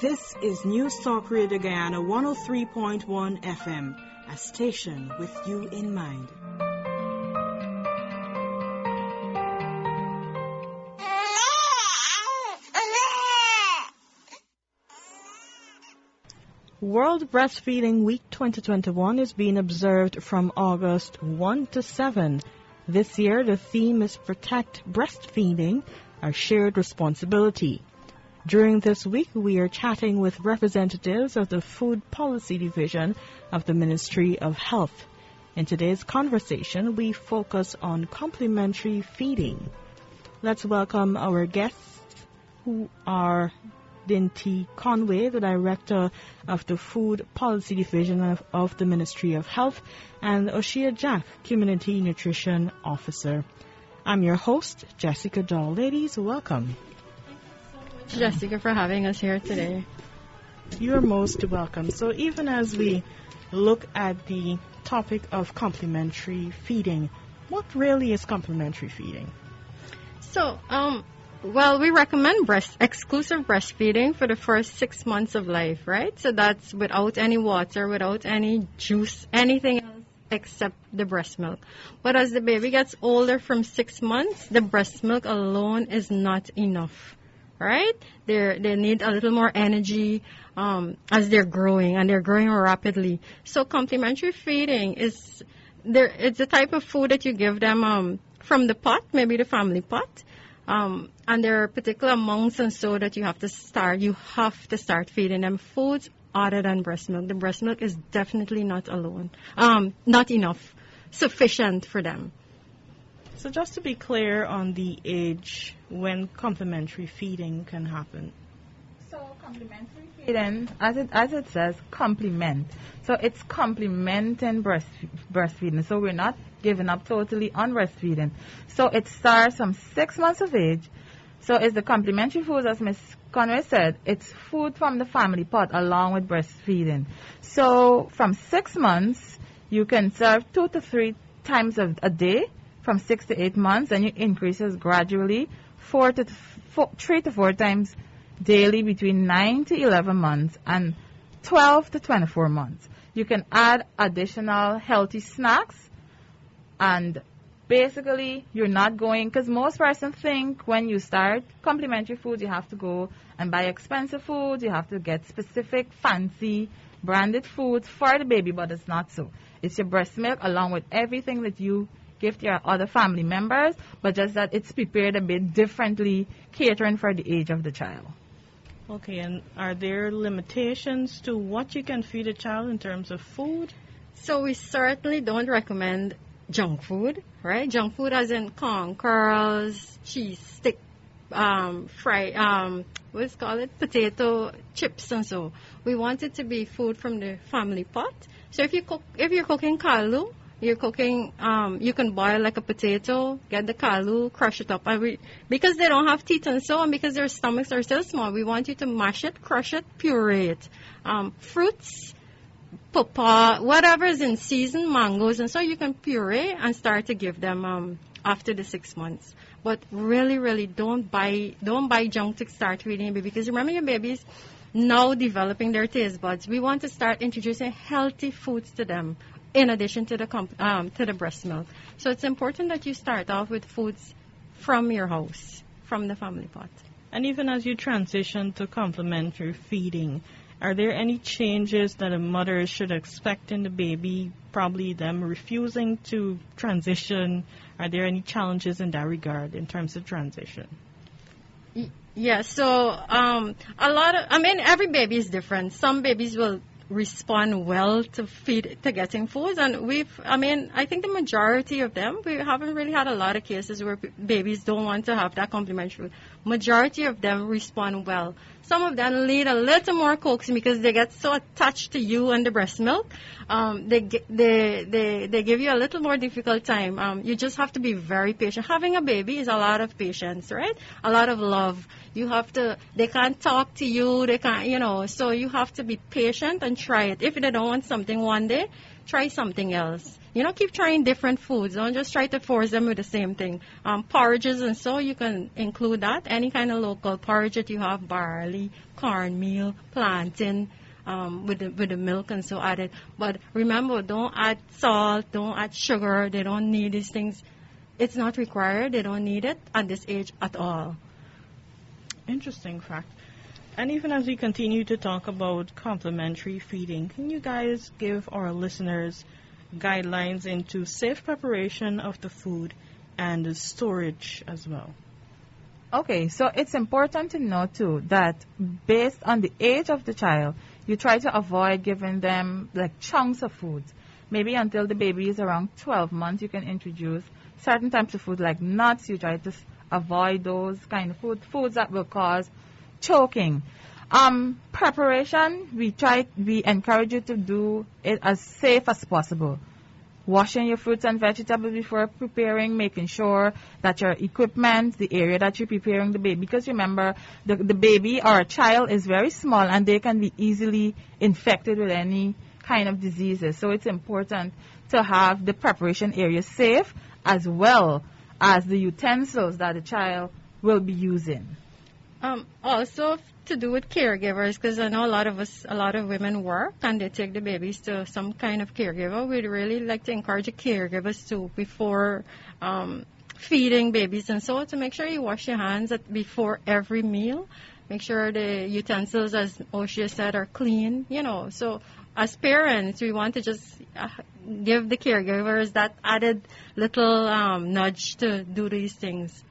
This is News Talk Radio Guyana 103.1 FM, a station with you in mind. World Breastfeeding Week 2021 is being observed from August 1 to 7. This year, the theme is Protect Breastfeeding, a shared responsibility. During this week, we are chatting with representatives of the Food Policy Division of the Ministry of Health. In today's conversation, we focus on complementary feeding. Let's welcome our guests, who are Dinte Conway, the Director of the Food Policy Division of the Ministry of Health, and Oshea Jack, Community Nutrition Officer. I'm your host, Jessica Dahl. Ladies, welcome. Jessica, for having us here today. You're most welcome. So even as we look at the topic of complementary feeding, what really is complementary feeding? So, we recommend exclusive breastfeeding for the first 6 months of life, right? So that's without any water, without any juice, anything else except the breast milk. But as the baby gets older from 6 months, the breast milk alone is not enough. Right? They need a little more energy as they're growing, and they're growing rapidly. So complementary feeding it's a type of food that you give them from the pot, maybe the family pot. And there are particular amounts and so that you have to start feeding them foods other than breast milk. The breast milk is definitely not enough, sufficient for them. So just to be clear on the age when complementary feeding can happen. So complementary feeding, as it says, complement. So it's complementing breastfeeding. So we're not giving up totally on breastfeeding. So it starts from 6 months of age. So it's the complementary foods, as Ms. Conway said, it's food from the family pot along with breastfeeding. So from 6 months, you can serve 2 to 3 times a day. From 6 to 8 months, and it increases gradually 3 to 4 times daily between 9 to 11 months and 12 to 24 months. You can add additional healthy snacks, and basically you're not going, because most persons think when you start complementary foods you have to go and buy expensive foods, you have to get specific fancy branded foods for the baby, but it's not so. It's your breast milk along with everything that you give to your other family members, but just that it's prepared a bit differently, catering for the age of the child. Okay, and are there limitations to what you can feed a child in terms of food? So we certainly don't recommend junk food, right? Junk food as in corn curls, cheese stick, potato chips and so. We want it to be food from the family pot. So if you're cooking kalu, you can boil like a potato, get the kalu, crush it up. Because they don't have teeth and so on, because their stomachs are still small, we want you to mash it, crush it, puree it. Fruits, pawpaw, whatever is in season, mangoes, and so you can puree and start to give them after the 6 months. But really, don't buy junk to start feeding a baby, because remember your baby's now developing their taste buds. We want to start introducing healthy foods to them, in addition to the breast milk. So it's important that you start off with foods from your house, from the family pot. And even as you transition to complementary feeding, are there any changes that a mother should expect in the baby, probably them refusing to transition? Are there any challenges in that regard in terms of transition? Yeah, so every baby is different. Some babies will respond well to getting foods, and I think the majority of them, we haven't really had a lot of cases where babies don't want to have that complementary food. Majority of them respond well. Some of them need a little more coaxing because they get so attached to you and the breast milk. They give you a little more difficult time. You just have to be very patient. Having a baby is a lot of patience, right? A lot of love. They can't talk to you, so you have to be patient and try it. If they don't want something one day, try something else. keep trying different foods. Don't just try to force them with the same thing. Porridges and so you can include that. Any kind of local porridge that you have, barley, cornmeal, plantain, with the milk and so added. But remember, don't add salt, don't add sugar. They don't need these things. It's not required. They don't need it at this age at all. Interesting fact. And even as we continue to talk about complementary feeding, can you guys give our listeners guidelines into safe preparation of the food and storage as well? Okay, so it's important to know too that based on the age of the child, you try to avoid giving them like chunks of food. Maybe until the baby is around 12 months, you can introduce certain types of food like nuts. You try to avoid those kind of foods that will cause choking. Preparation, we encourage you to do it as safe as possible. Washing your fruits and vegetables before preparing, making sure that your equipment, the area that you're preparing the baby, because remember, the baby or a child is very small and they can be easily infected with any kind of diseases. So it's important to have the preparation area safe as well as the utensils that the child will be using. Also to do with caregivers, because I know a lot of women work and they take the babies to some kind of caregiver. We'd really like to encourage the caregivers to, before feeding babies and so, to make sure you wash your hands before every meal. Make sure the utensils, as Oshea said, are clean, So as parents, we want to just give the caregivers that added little nudge to do these things.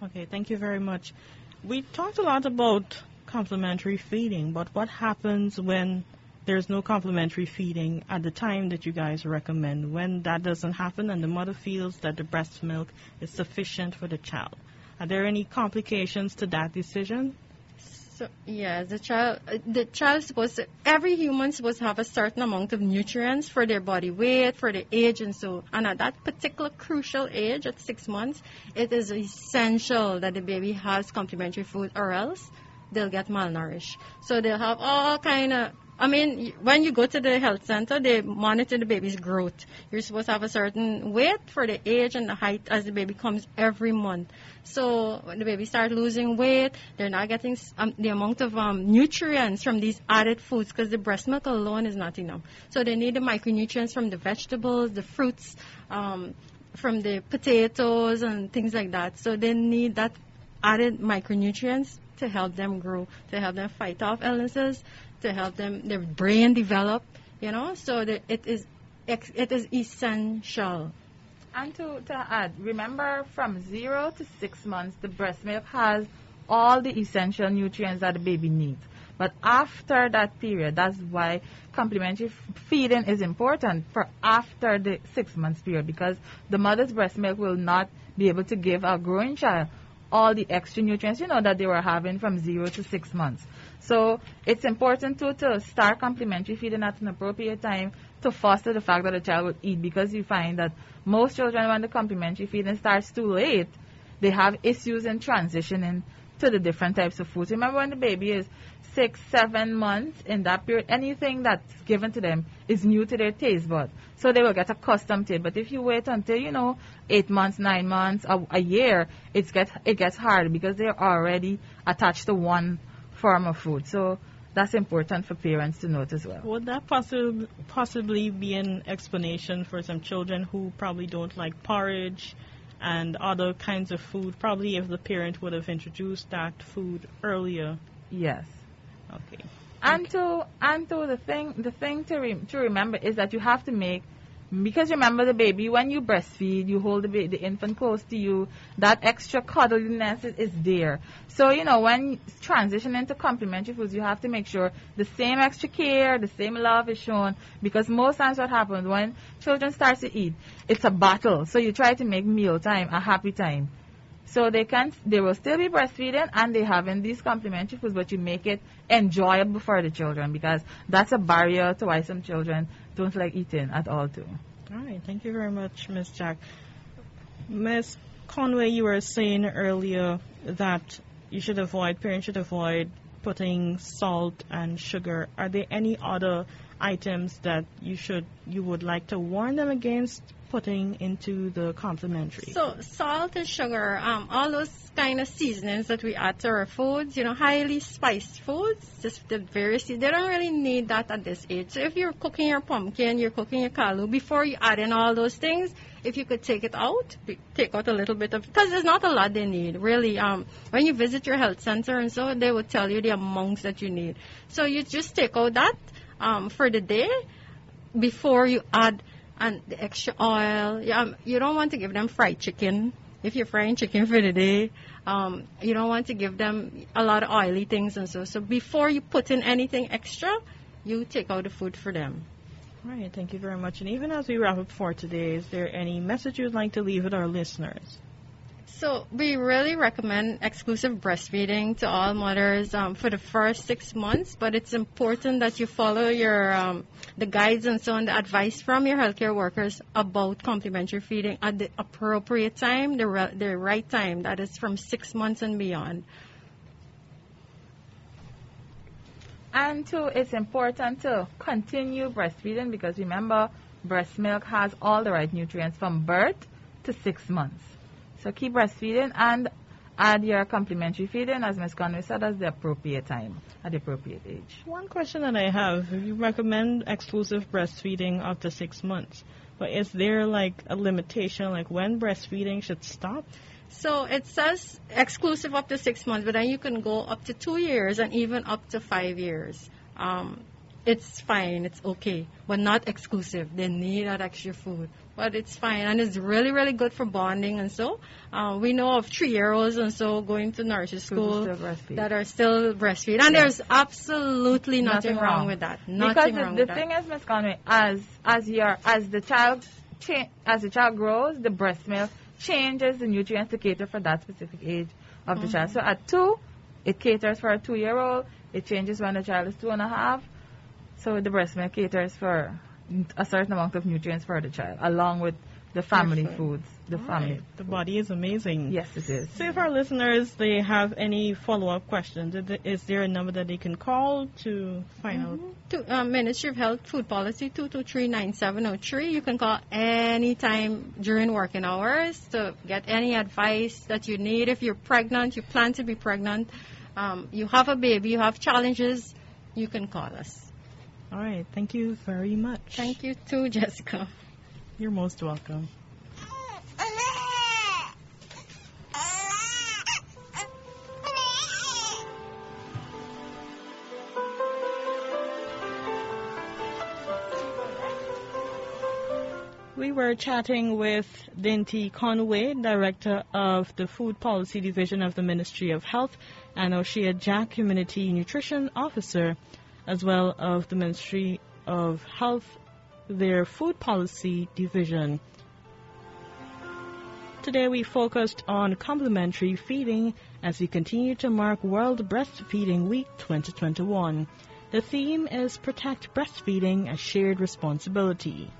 Okay, thank you very much. We talked a lot about complementary feeding, but what happens when there's no complementary feeding at the time that you guys recommend, when that doesn't happen and the mother feels that the breast milk is sufficient for the child? Are there any complications to that decision? So, yes, the child every human is supposed to have a certain amount of nutrients for their body weight, for their age, and so. And at that particular crucial age, at 6 months, it is essential that the baby has complementary food, or else they'll get malnourished. So they'll have all kind of. When you go to the health center, they monitor the baby's growth. You're supposed to have a certain weight for the age and the height as the baby comes every month. So when the baby starts losing weight, they're not getting the amount of nutrients from these added foods, because the breast milk alone is not enough. So they need the micronutrients from the vegetables, the fruits, from the potatoes and things like that. So they need that added micronutrients to help them grow, to help them fight off illnesses, to help their brain develop, so that it is essential. And to add, remember, from 0 to 6 months, the breast milk has all the essential nutrients that the baby needs. But after that period, that's why complementary feeding is important for after the 6 months period, because the mother's breast milk will not be able to give our growing child all the extra nutrients, that they were having from 0 to 6 months. So it's important to start complementary feeding at an appropriate time to foster the fact that the child would eat, because you find that most children, when the complementary feeding starts too late, they have issues in transitioning to the different types of foods. Remember, when the baby is 6, 7 months, in that period, anything that's given to them is new to their taste bud. So they will get accustomed to it. But if you wait until, 8 months, 9 months, a year, it gets hard, because they're already attached to one form of food. So that's important for parents to note as well. Would that possibly be an explanation for some children who probably don't like porridge and other kinds of food? Probably if the parent would have introduced that food earlier. Yes. Okay. And the thing to remember is that you have to make, because remember, the baby, when you breastfeed, you hold the infant close to you, that extra cuddliness is there. So, when transitioning to complementary foods, you have to make sure the same extra care, the same love is shown, because most times what happens when children start to eat, it's a battle. So you try to make mealtime a happy time. So they will still be breastfeeding and they having these complementary foods, but you make it enjoyable for the children, because that's a barrier to why some children don't like eating at all too. All right, thank you very much, Ms. Jack. Ms. Conway, you were saying earlier that parents should avoid putting salt and sugar. Are there any other items that you would like to warn them against putting into the complementary? So salt and sugar, all those kind of seasonings that we add to our foods, highly spiced foods, just the various, they don't really need that at this age. So if you're cooking your pumpkin, you're cooking your kalu, before you add in all those things, if you could take it out, take out a little bit of, because there's not a lot they need, really. When you visit your health center and so, they will tell you the amounts that you need. So you just take out that for the day before you add and the extra oil. You don't want to give them fried chicken. If you're frying chicken for the day, you don't want to give them a lot of oily things and so. So before you put in anything extra, you take out the food for them. All right, thank you very much. And even as we wrap up for today, is there any message you'd like to leave with our listeners? So we really recommend exclusive breastfeeding to all mothers for the first 6 months, but it's important that you follow your the guides and so on, the advice from your healthcare workers about complementary feeding at the appropriate time, the right time, that is from 6 months and beyond. And two, it's important to continue breastfeeding because remember, breast milk has all the right nutrients from birth to 6 months. So keep breastfeeding and add your complementary feeding, as Ms. Conway said, at the appropriate time, at the appropriate age. One question that I have, you recommend exclusive breastfeeding up to 6 months, but is there like a limitation, like when breastfeeding should stop? So it says exclusive up to 6 months, but then you can go up to 2 years and even up to 5 years. It's fine, it's okay, but not exclusive. They need that extra food, but it's fine, and it's really, really good for bonding. And so we know of 3-year-olds and so going to nursery school that are still breastfeeding, and there's absolutely nothing wrong with that. Because the thing is, Ms. Conway, as the child grows, the breast milk changes the nutrients to cater for that specific age of the child. So at 2, it caters for a 2-year-old. It changes when the child is 2.5. So the breast milk caters for a certain amount of nutrients for the child, along with the family foods. The body is amazing. Yes, it is. So if our listeners, they have any follow-up questions, is there a number that they can call to find out? To Ministry of Health Food Policy 223-9703. You can call anytime during working hours to get any advice that you need. If you're pregnant, you plan to be pregnant, you have a baby, you have challenges, you can call us. All right. Thank you very much. Thank you too, Jessica. You're most welcome. We were chatting with Dinte Conway, Director of the Food Policy Division of the Ministry of Health, and Oshea Jack, Community Nutrition Officer, as well of the Ministry of Health, their Food Policy Division. Today we focused on complementary feeding as we continue to mark World Breastfeeding Week 2021. The theme is Protect Breastfeeding, a Shared Responsibility.